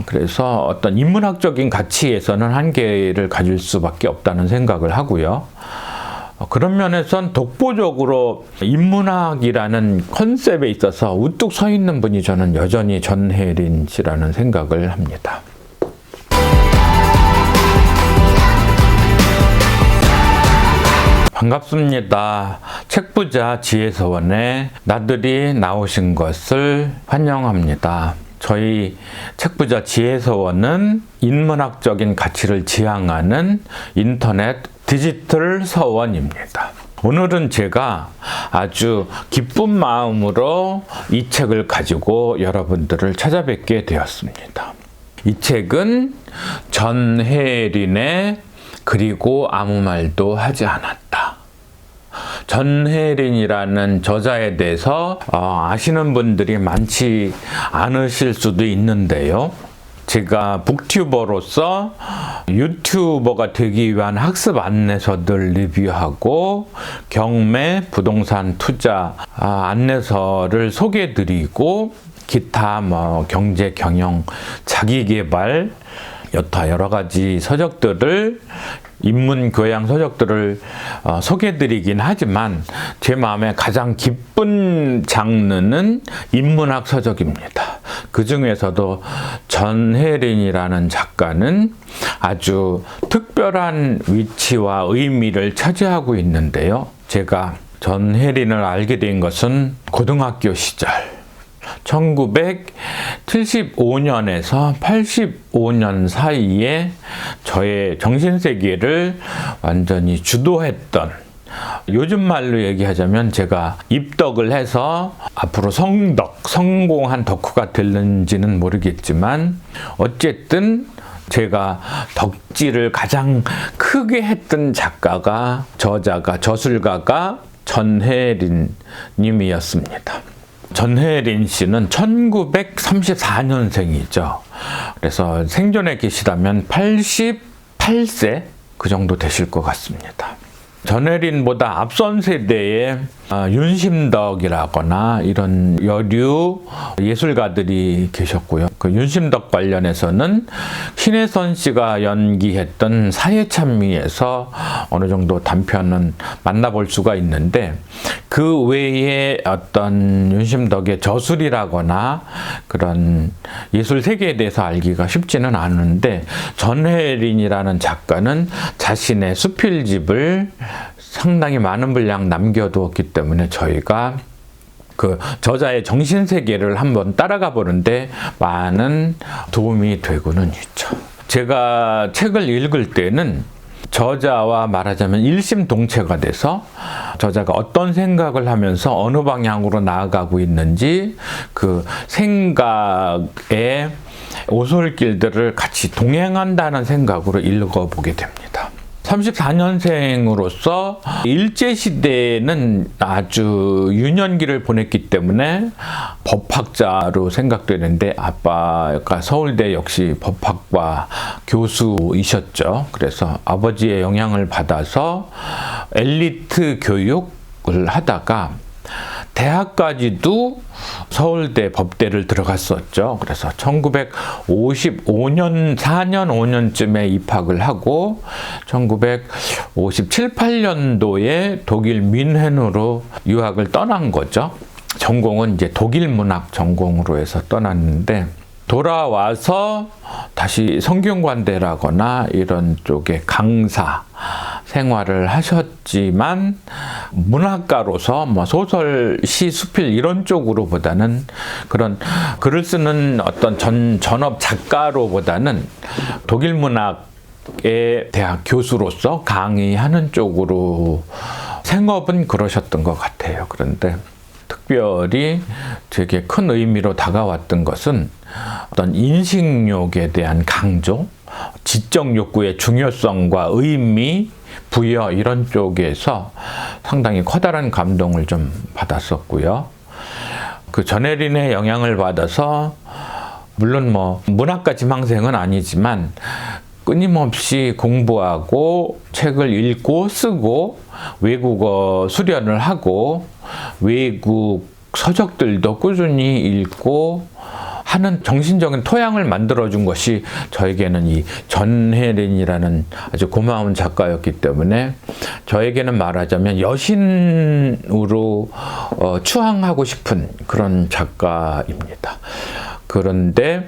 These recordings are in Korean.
그래서 어떤 인문학적인 가치에서는 한계를 가질 수밖에 없다는 생각을 하고요. 그런 면에선 독보적으로 인문학이라는 컨셉에 있어서 우뚝 서 있는 분이 저는 여전히 전혜린 씨라는 생각을 합니다. 반갑습니다. 책부자 지혜서원에 나들이 나오신 것을 환영합니다. 저희 책부자 지혜서원은 인문학적인 가치를 지향하는 인터넷 디지털 서원입니다. 오늘은 제가 아주 기쁜 마음으로 이 책을 가지고 여러분들을 찾아뵙게 되었습니다. 이 책은 전혜린의 그리고 아무 말도 하지 않았다. 전혜린이라는 저자에 대해서 아시는 분들이 많지 않으실 수도 있는데요. 제가 북튜버로서 유튜버가 되기 위한 학습 안내서들 리뷰하고 경매 부동산 투자 안내서를 소개해드리고 기타 경제 경영 자기계발 여타 여러 가지 서적들을 인문 교양 서적들을 소개해드리긴 하지만 제 마음에 가장 기쁜 장르는 인문학 서적입니다. 그 중에서도 전혜린이라는 작가는 아주 특별한 위치와 의미를 차지하고 있는데요. 제가 전혜린을 알게 된 것은 고등학교 시절 1975년에서 85년 사이에 저의 정신세계를 완전히 주도했던, 요즘 말로 얘기하자면 제가 입덕을 해서 앞으로 성공한 덕후가 될는지는 모르겠지만 어쨌든 제가 덕질을 가장 크게 했던 작가가, 저술가가 전혜린 님이었습니다. 전혜린 씨는 1934년생이죠. 그래서 생존에 계시다면 88세 그 정도 되실 것 같습니다. 전혜린보다 앞선 세대의 윤심덕이라거나 이런 여류 예술가들이 계셨고요. 그 윤심덕 관련해서는 신혜선 씨가 연기했던 사회찬미에서 어느 정도 단편은 만나볼 수가 있는데, 그 외에 어떤 윤심덕의 저술이라거나 그런 예술 세계에 대해서 알기가 쉽지는 않은데, 전혜린이라는 작가는 자신의 수필집을 상당히 많은 분량 남겨두었기 때문에 저희가 그 저자의 정신세계를 한번 따라가 보는데 많은 도움이 되고는 있죠. 제가 책을 읽을 때는 저자와 말하자면 일심동체가 돼서 저자가 어떤 생각을 하면서 어느 방향으로 나아가고 있는지 그 생각의 오솔길들을 같이 동행한다는 생각으로 읽어보게 됩니다. 34년생으로서 일제시대에는 아주 유년기를 보냈기 때문에 법학자로 생각되는데, 아빠가 서울대 역시 법학과 교수이셨죠. 그래서 아버지의 영향을 받아서 엘리트 교육을 하다가 대학까지도 서울대 법대를 들어갔었죠. 그래서 1955년 4년 5년쯤에 입학을 하고 1957, 8년도에 독일 뮌헨으로 유학을 떠난 거죠. 전공은 이제 독일 문학 전공으로 해서 떠났는데, 돌아와서 다시 성균관대라거나 이런 쪽에 강사 생활을 하셨지만, 문학가로서 소설, 시, 수필 이런 쪽으로보다는, 그런 글을 쓰는 어떤 전업 작가로보다는 독일 문학의 대학 교수로서 강의하는 쪽으로 생업은 그러셨던 것 같아요. 그런데 특별히 되게 큰 의미로 다가왔던 것은 어떤 인식욕에 대한 강조, 지적 욕구의 중요성과 의미, 부여 이런 쪽에서 상당히 커다란 감동을 좀 받았었고요. 그 전혜린의 영향을 받아서 물론 문학가 지망생은 아니지만 끊임없이 공부하고 책을 읽고 쓰고 외국어 수련을 하고 외국 서적들도 꾸준히 읽고 하는 정신적인 토양을 만들어준 것이 저에게는 이 전혜린이라는 아주 고마운 작가였기 때문에 저에게는 말하자면 여신으로 추앙하고 싶은 그런 작가입니다. 그런데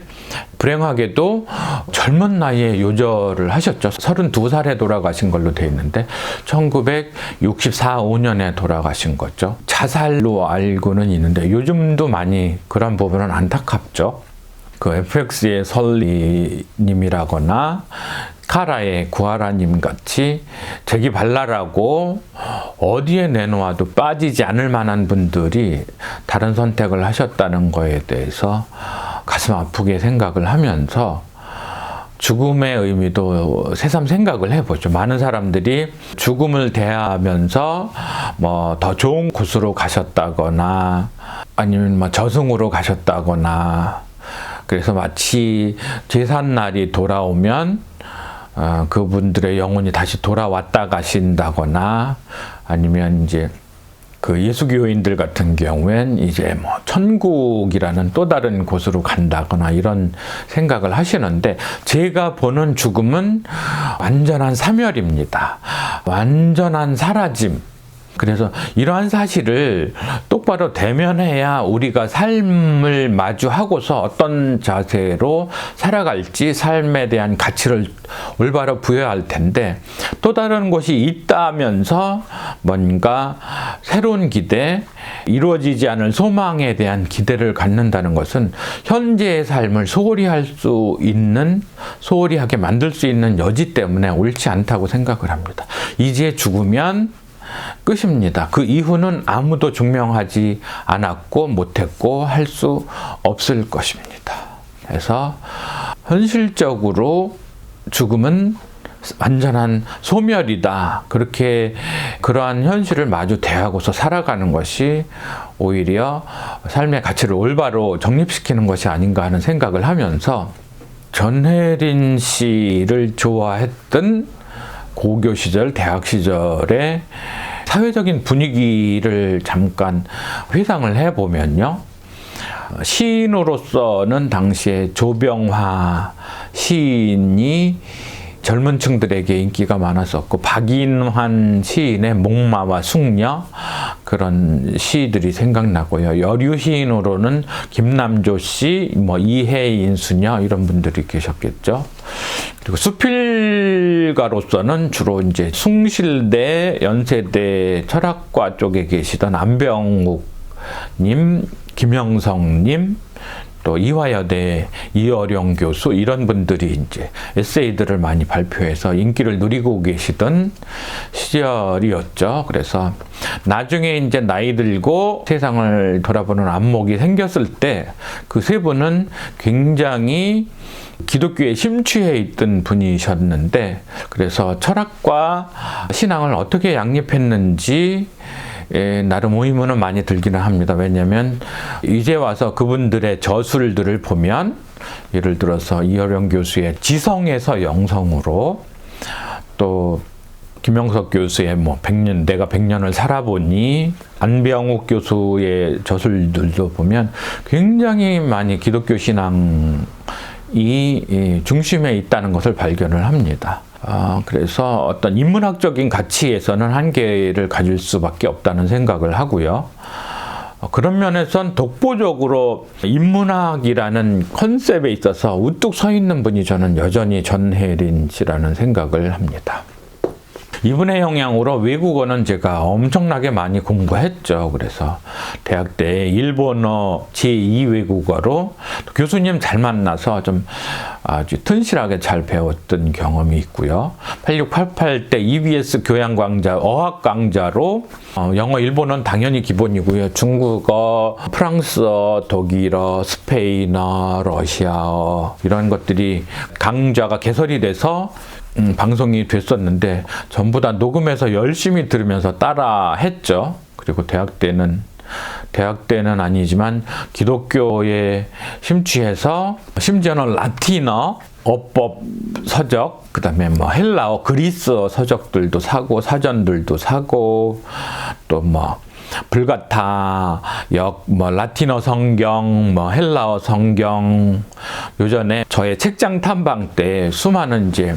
불행하게도 젊은 나이에 요절을 하셨죠. 32살에 돌아가신 걸로 되어 있는데 1964, 5년에 돌아가신 거죠. 자살로 알고는 있는데 요즘도 많이 그런 부분은 안타깝죠. 그 FX의 설리님이라거나 카라의 구하라님 같이 재기 발랄하고 어디에 내놓아도 빠지지 않을 만한 분들이 다른 선택을 하셨다는 거에 대해서 가슴 아프게 생각을 하면서 죽음의 의미도 새삼 생각을 해보죠. 많은 사람들이 죽음을 대하면서 뭐 더 좋은 곳으로 가셨다거나 아니면 뭐 저승으로 가셨다거나 그래서 마치 제삿날이 돌아오면 그분들의 영혼이 다시 돌아왔다 가신다거나 아니면 이제 그 예수교인들 같은 경우엔 이제 뭐 천국이라는 또 다른 곳으로 간다거나 이런 생각을 하시는데 제가 보는 죽음은 완전한 사멸입니다. 완전한 사라짐. 그래서 이러한 사실을 똑바로 대면해야 우리가 삶을 마주하고서 어떤 자세로 살아갈지 삶에 대한 가치를 올바로 부여할 텐데 또 다른 곳이 있다면서 뭔가 새로운 기대, 이루어지지 않을 소망에 대한 기대를 갖는다는 것은 현재의 삶을 소홀히 할 수 있는, 소홀히 하게 만들 수 있는 여지 때문에 옳지 않다고 생각을 합니다. 이제 죽으면 끝입니다. 그 이후는 아무도 증명하지 않았고 못했고 할 수 없을 것입니다. 그래서 현실적으로 죽음은 완전한 소멸이다. 그렇게 그러한 현실을 마주 대하고서 살아가는 것이 오히려 삶의 가치를 올바로 정립시키는 것이 아닌가 하는 생각을 하면서 전혜린 씨를 좋아했던 고교 시절, 대학 시절에 사회적인 분위기를 잠깐 회상을 해보면요. 시인으로서는 당시에 조병화 시인이 젊은 층들에게 인기가 많았었고 박인환 시인의 목마와 숙녀 그런 시들이 생각나고요. 여류 시인으로는 김남조 씨, 뭐 이혜인 수녀 이런 분들이 계셨겠죠. 그리고 수필가로서는 주로 이제 숭실대, 연세대 철학과 쪽에 계시던 안병욱님, 김영성님, 또 이화여대 이어령 교수 이런 분들이 이제 에세이들을 많이 발표해서 인기를 누리고 계시던 시절이었죠. 그래서 나중에 이제 나이 들고 세상을 돌아보는 안목이 생겼을 때 그 세 분은 굉장히 기독교에 심취해 있던 분이셨는데 그래서 철학과 신앙을 어떻게 양립했는지 나름 의문은 많이 들기는 합니다. 왜냐하면 이제 와서 그분들의 저술들을 보면 예를 들어서 이어령 교수의 지성에서 영성으로 또 김영석 교수의 뭐 100년, 내가 100년을 살아보니 안병욱 교수의 저술들도 보면 굉장히 많이 기독교 신앙이 중심에 있다는 것을 발견을 합니다. 그래서 어떤 인문학적인 가치에서는 한계를 가질 수밖에 없다는 생각을 하고요. 그런 면에선 독보적으로 인문학이라는 컨셉에 있어서 우뚝 서 있는 분이 저는 여전히 전혜린 씨라는 생각을 합니다. 이분의 영향으로 외국어는 제가 엄청나게 많이 공부했죠. 그래서 대학 때 일본어 제2외국어로 교수님 잘 만나서 좀 아주 튼실하게 잘 배웠던 경험이 있고요. 8688 때 EBS 교양 강좌, 어학 강좌로 영어, 일본어는 당연히 기본이고요. 중국어, 프랑스어, 독일어, 스페인어, 러시아어 이런 것들이 강좌가 개설이 돼서 방송이 됐었는데 전부 다 녹음해서 열심히 들으면서 따라 했죠. 그리고 대학 때는 아니지만 기독교에 심취해서 심지어는 라틴어, 어법 서적, 그 다음에 뭐 헬라어, 그리스어 서적들도 사고 사전들도 사고 또 뭐 불가타 역, 뭐 라틴어 성경, 뭐 헬라어 성경, 요전에 저의 책장 탐방 때 수많은 이제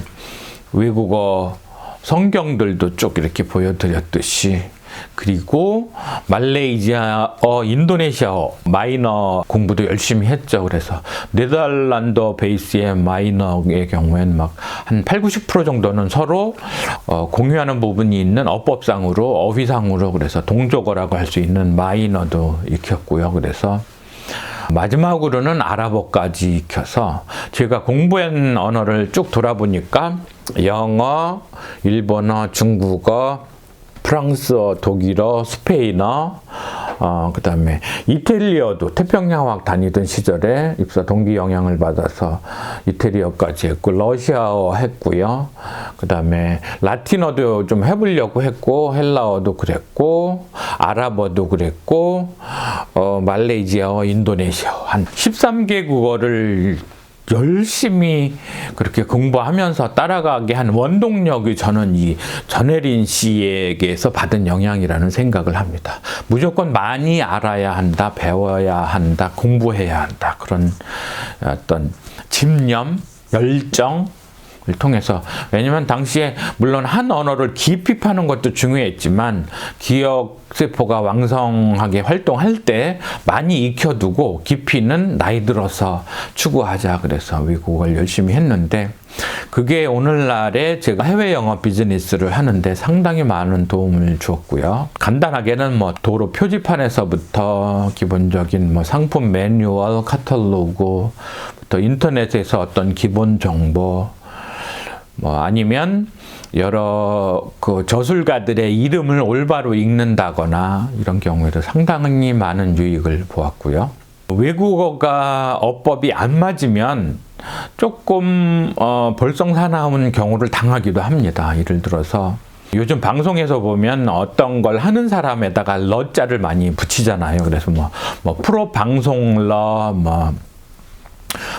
외국어 성경들도 쭉 이렇게 보여드렸듯이, 그리고 말레이시아어, 인도네시아어 마이너 공부도 열심히 했죠. 그래서 네덜란드 베이스의 마이너의 경우에는 막 한 80~90% 정도는 서로 공유하는 부분이 있는 어법상으로, 어휘상으로, 그래서 동족어라고 할 수 있는 마이너도 익혔고요. 그래서 마지막으로는 아랍어까지 익혀서 제가 공부한 언어를 쭉 돌아보니까 영어, 일본어, 중국어, 프랑스어, 독일어, 스페인어, 그 다음에 이태리어도 태평양학 다니던 시절에 입사 동기 영향을 받아서 이태리어까지 했고, 러시아어 했고요. 그 다음에 라틴어도 좀 해보려고 했고, 헬라어도 그랬고, 아랍어도 그랬고, 말레이시아어, 인도네시아어, 한 13개국어를 열심히 그렇게 공부하면서 따라가게 한 원동력이 저는 이 전혜린 씨에게서 받은 영향이라는 생각을 합니다. 무조건 많이 알아야 한다, 배워야 한다, 공부해야 한다, 그런 어떤 집념, 열정, 을 통해서, 왜냐면 당시에 물론 한 언어를 깊이 파는 것도 중요했지만 기억세포가 왕성하게 활동할 때 많이 익혀두고 깊이는 나이 들어서 추구하자, 그래서 외국어를 열심히 했는데, 그게 오늘날에 제가 해외 영어 비즈니스를 하는데 상당히 많은 도움을 주었고요. 간단하게는 뭐 도로 표지판에서부터 기본적인 뭐 상품 매뉴얼, 카탈로그부터 인터넷에서 어떤 기본 정보, 뭐 아니면 여러 그 저술가들의 이름을 올바로 읽는다거나 이런 경우에도 상당히 많은 유익을 보았고요. 외국어가 어법이 안 맞으면 조금 벌썽사나운 경우를 당하기도 합니다. 예를 들어서 요즘 방송에서 보면 어떤 걸 하는 사람에다가 러자를 많이 붙이잖아요. 그래서 뭐 프로 방송러, 뭐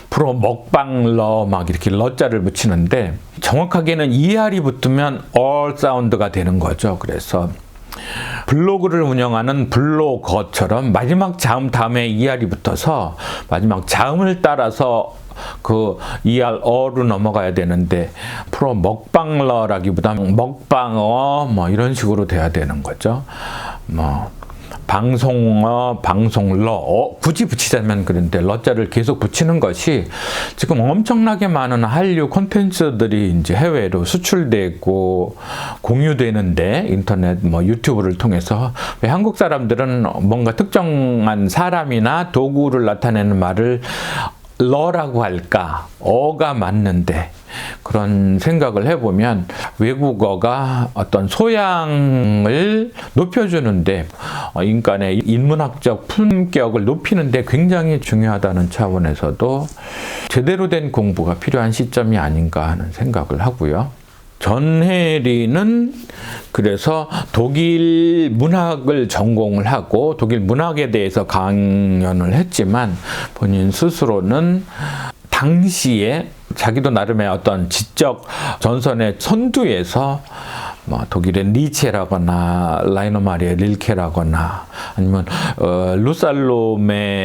프로 먹방러, 막 이렇게 러자를 붙이는데, 정확하게는 ER이 붙으면 all 사운드가 되는 거죠. 그래서 블로그를 운영하는 블로거처럼 마지막 자음 다음에 ER이 붙어서 마지막 자음을 따라서 그 ER 어로 넘어가야 되는데, 프로 먹방러라기보다는 먹방어 뭐 이런 식으로 돼야 되는 거죠. 뭐 방송어, 방송러, 굳이 붙이자면 그런데 러자를 계속 붙이는 것이 지금 엄청나게 많은 한류 콘텐츠들이 이제 해외로 수출되고 공유되는데, 인터넷 뭐 유튜브를 통해서 왜 한국 사람들은 뭔가 특정한 사람이나 도구를 나타내는 말을 러라고 할까? 어가 맞는데, 그런 생각을 해보면 외국어가 어떤 소양을 높여주는데, 인간의 인문학적 품격을 높이는데 굉장히 중요하다는 차원에서도 제대로 된 공부가 필요한 시점이 아닌가 하는 생각을 하고요. 전혜린은 그래서 독일 문학을 전공을 하고 독일 문학에 대해서 강연을 했지만, 본인 스스로는 당시에 자기도 나름의 어떤 지적 전선의 선두에서 뭐 독일의 니체라거나 라이너 마리아 릴케라거나 아니면 루살로메와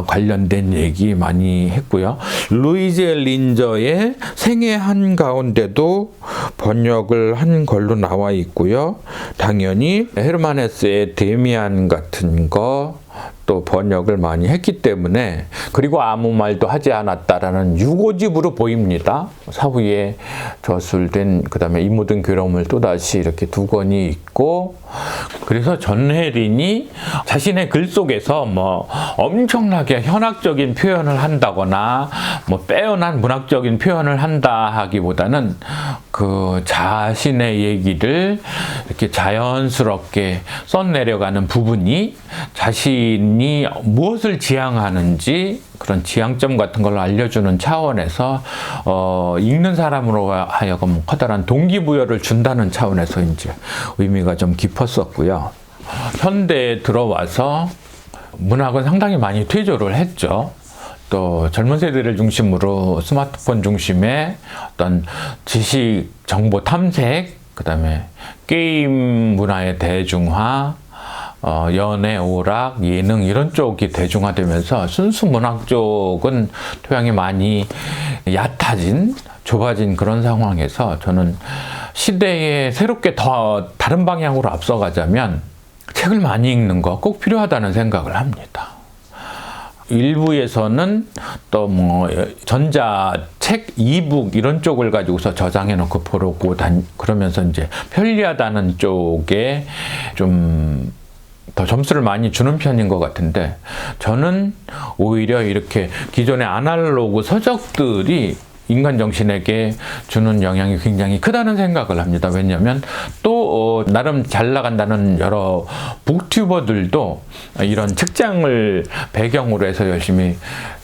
관련된 얘기 많이 했고요. 루이제 린저의 생애 한가운데도 번역을 한 걸로 나와 있고요. 당연히 헤르만 헤세의 데미안 같은 거 또 번역을 많이 했기 때문에, 그리고 아무 말도 하지 않았다라는 유고집으로 보입니다. 사후에 저술된, 그 다음에 이 모든 괴로움을 또다시 이렇게 두 권이 있고, 그래서 전혜린이 자신의 글 속에서 뭐 엄청나게 현학적인 표현을 한다거나 뭐 빼어난 문학적인 표현을 한다 하기보다는 그 자신의 얘기를 이렇게 자연스럽게 써내려가는 부분이 자신이 무엇을 지향하는지 그런 지향점 같은 걸 알려주는 차원에서 읽는 사람으로 하여금 커다란 동기부여를 준다는 차원에서 이제 의미가 좀 깊었었고요. 현대에 들어와서 문학은 상당히 많이 퇴조를 했죠. 또 젊은 세대를 중심으로 스마트폰 중심의 어떤 지식, 정보 탐색, 그 다음에 게임 문화의 대중화, 연애, 오락, 예능 이런 쪽이 대중화되면서 순수 문학 쪽은 토양이 많이 얕아진, 좁아진 그런 상황에서 저는 시대에 새롭게 더 다른 방향으로 앞서가자면 책을 많이 읽는 거 꼭 필요하다는 생각을 합니다. 일부에서는 또 뭐 전자책, 이북 이런 쪽을 가지고서 저장해 놓고 보고 그러면서 이제 편리하다는 쪽에 좀 더 점수를 많이 주는 편인 것 같은데, 저는 오히려 이렇게 기존의 아날로그 서적들이 인간 정신에게 주는 영향이 굉장히 크다는 생각을 합니다. 왜냐하면 또 나름 잘 나간다는 여러 북튜버들도 이런 책장을 배경으로 해서 열심히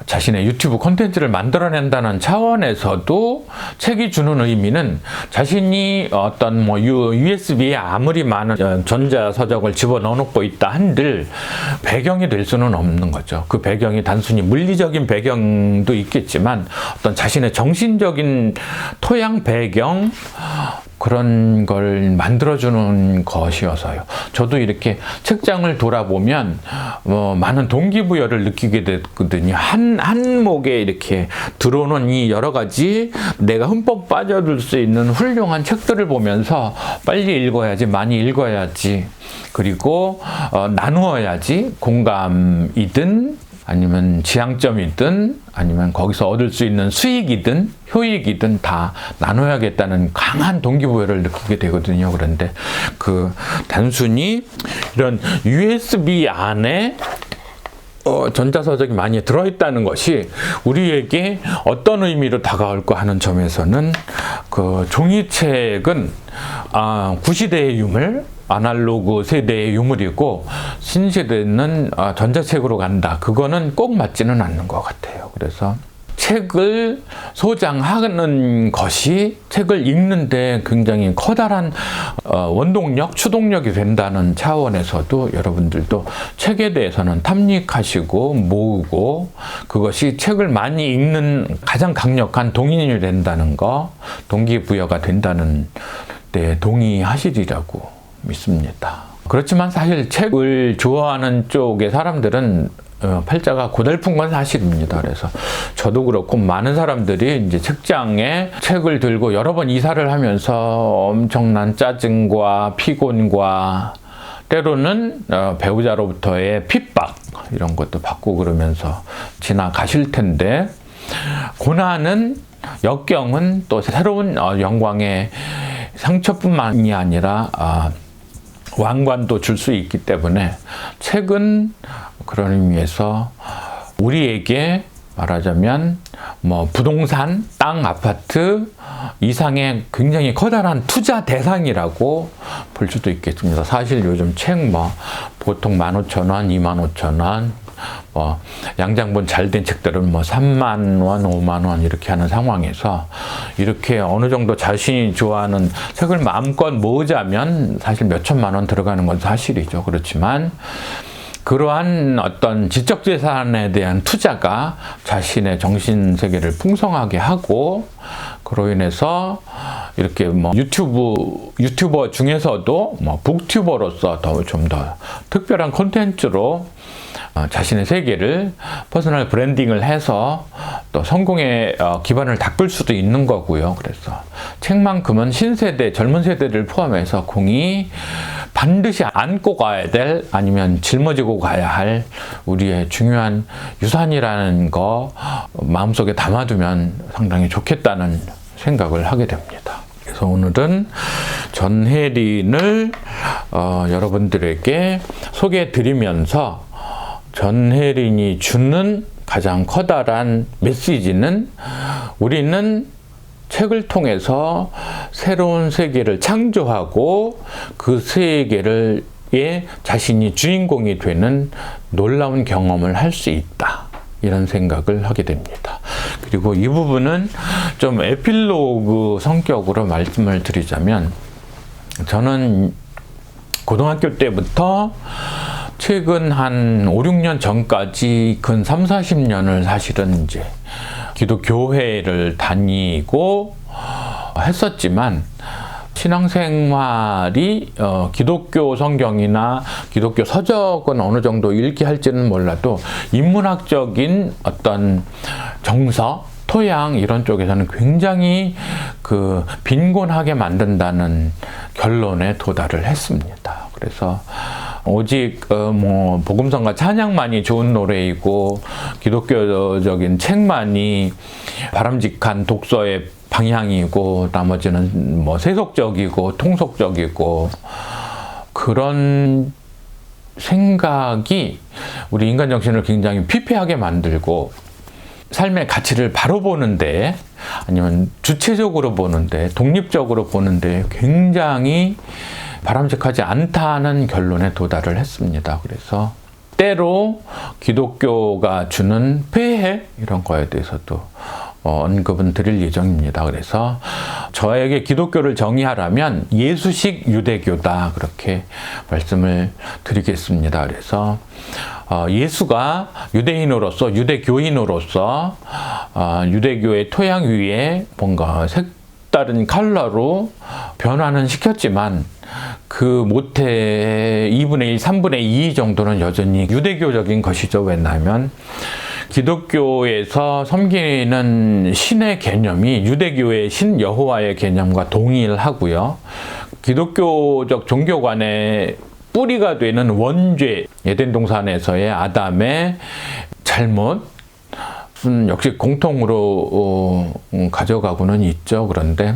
자신의 유튜브 콘텐츠를 만들어낸다는 차원에서도 책이 주는 의미는, 자신이 어떤 뭐 USB에 아무리 많은 전자서적을 집어넣어 놓고 있다 한들 배경이 될 수는 없는 거죠. 그 배경이 단순히 물리적인 배경도 있겠지만 어떤 자신의 정신적인 토양 배경, 그런 걸 만들어주는 것이어서요. 저도 이렇게 책장을 돌아보면 많은 동기부여를 느끼게 됐거든요. 한 목에 이렇게 들어오는 이 여러 가지 내가 흠뻑 빠져들 수 있는 훌륭한 책들을 보면서 빨리 읽어야지, 많이 읽어야지, 그리고 나누어야지, 공감이든 아니면 지향점이든 아니면 거기서 얻을 수 있는 수익이든 효익이든 다 나눠야겠다는 강한 동기부여를 느끼게 되거든요. 그런데 단순히 이런 USB 안에 전자서적이 많이 들어있다는 것이 우리에게 어떤 의미로 다가올까 하는 점에서는 종이책은 구시대의 유물, 아날로그 세대의 유물이고 신세대는 전자책으로 간다. 그거는 꼭 맞지는 않는 것 같아요. 그래서 책을 소장하는 것이 책을 읽는데 굉장히 커다란 원동력, 추동력이 된다는 차원에서도 여러분들도 책에 대해서는 탐닉하시고 모으고, 그것이 책을 많이 읽는 가장 강력한 동인이 된다는 거, 동기부여가 된다는 데 동의하시리라고 믿습니다. 그렇지만 사실 책을 좋아하는 쪽의 사람들은 팔자가 고달픈 건 사실입니다. 그래서 저도 그렇고 많은 사람들이 이제 책장에 책을 들고 여러 번 이사를 하면서 엄청난 짜증과 피곤과 때로는 배우자로부터의 핍박 이런 것도 받고 그러면서 지나가실 텐데, 고난은, 역경은 또 새로운 영광의 상처뿐만이 아니라 왕관도 줄 수 있기 때문에 책은 그런 의미에서 우리에게 말하자면 뭐 부동산, 땅, 아파트 이상의 굉장히 커다란 투자 대상이라고 볼 수도 있겠습니다. 사실 요즘 책 보통 15,000원, 25,000원, 양장본 잘 된 책들은 3만 원, 5만 원 이렇게 하는 상황에서 이렇게 어느 정도 자신이 좋아하는 책을 마음껏 모으자면 사실 몇 천만 원 들어가는 건 사실이죠. 그렇지만 그러한 어떤 지적재산에 대한 투자가 자신의 정신세계를 풍성하게 하고, 그로 인해서 이렇게 유튜버 중에서도 북튜버로서 좀 더 특별한 콘텐츠로 자신의 세계를 퍼스널 브랜딩을 해서 또 성공의 기반을 닦을 수도 있는 거고요. 그래서 책만큼은 신세대, 젊은 세대를 포함해서 공이 반드시 안고 가야 될, 아니면 짊어지고 가야 할 우리의 중요한 유산이라는 거 마음속에 담아두면 상당히 좋겠다는 생각을 하게 됩니다. 그래서 오늘은 전혜린을 여러분들에게 소개해 드리면서, 전혜린이 주는 가장 커다란 메시지는 우리는 책을 통해서 새로운 세계를 창조하고 그 세계를 자신이 주인공이 되는 놀라운 경험을 할 수 있다. 이런 생각을 하게 됩니다. 그리고 이 부분은 좀 에필로그 성격으로 말씀을 드리자면, 저는 고등학교 때부터 최근 한 5, 6년 전까지 근 3, 40년을 사실은 이제 기독교회를 다니고 했었지만, 신앙생활이 기독교 성경이나 기독교 서적은 어느 정도 읽게 할지는 몰라도 인문학적인 어떤 정서, 토양 이런 쪽에서는 굉장히 빈곤하게 만든다는 결론에 도달을 했습니다. 그래서 오직 복음성과 찬양만이 좋은 노래이고 기독교적인 책만이 바람직한 독서의 방향이고 나머지는 세속적이고 통속적이고 그런 생각이 우리 인간 정신을 굉장히 피폐하게 만들고 삶의 가치를 바로 보는데 아니면 주체적으로 보는데 독립적으로 보는데 굉장히 바람직하지 않다는 결론에 도달을 했습니다. 그래서 때로 기독교가 주는 폐해 이런 거에 대해서도 언급은 드릴 예정입니다. 그래서 저에게 기독교를 정의하라면 예수식 유대교다 그렇게 말씀을 드리겠습니다. 그래서 예수가 유대인으로서 유대교인으로서 유대교의 토양 위에 뭔가 색다른 컬러로 변화는 시켰지만 그 모태의 2분의 1, 3분의 2 정도는 여전히 유대교적인 것이죠. 왜냐하면 기독교에서 섬기는 신의 개념이 유대교의 신 여호와의 개념과 동일하고요. 기독교적 종교관의 뿌리가 되는 원죄, 에덴 동산에서의 아담의 잘못은 역시 공통으로 가져가고는 있죠. 그런데